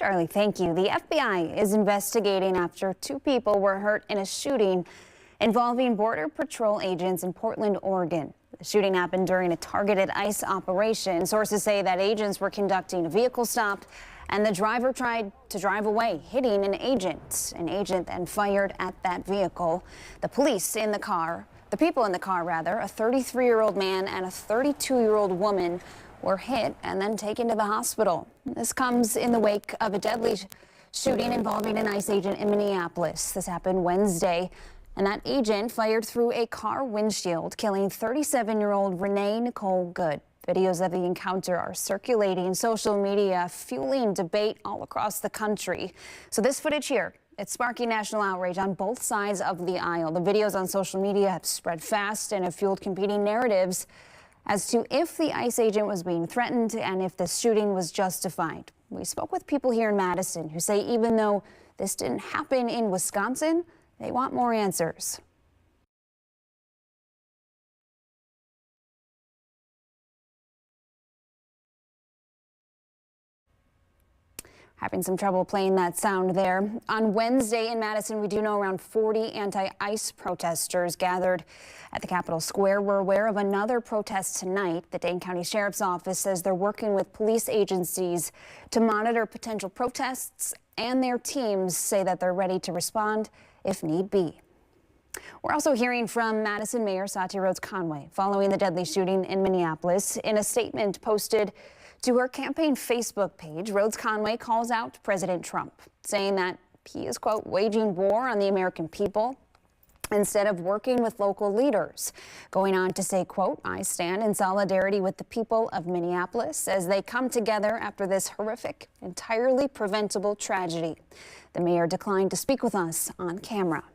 Charlie, thank you. The FBI is investigating after two people were hurt in a shooting involving Border Patrol agents in Portland, Oregon. The shooting happened during a targeted ICE operation. Sources say that agents were conducting a vehicle stop and the driver tried to drive away, hitting an agent. An agent then fired at that vehicle. The people in the car, a 33-year-old man and a 32-year-old woman were hit and then taken to the hospital. This comes in the wake of a deadly shooting involving an ICE agent in Minneapolis. This happened Wednesday, and that agent fired through a car windshield, killing 37-year-old Renee Nicole Good. Videos of the encounter are circulating in social media, fueling debate all across the country. So this footage here, it's sparking national outrage on both sides of the aisle. The videos on social media have spread fast and have fueled competing narratives as to if the ICE agent was being threatened and if the shooting was justified. We spoke with people here in Madison who say even though this didn't happen in Wisconsin, they want more answers. Having some trouble playing that sound there. On Wednesday in Madison, we do know around 40 anti-ICE protesters gathered at the Capitol Square. We're aware of another protest tonight. The Dane County Sheriff's Office says they're working with police agencies to monitor potential protests, and their teams say that they're ready to respond if need be. We're also hearing from Madison Mayor Satya Rhodes-Conway following the deadly shooting in Minneapolis. In a statement posted to her campaign Facebook page, Rhodes-Conway calls out President Trump, saying that he is, quote, waging war on the American people instead of working with local leaders. Going on to say, quote, I stand in solidarity with the people of Minneapolis as they come together after this horrific, entirely preventable tragedy. The mayor declined to speak with us on camera.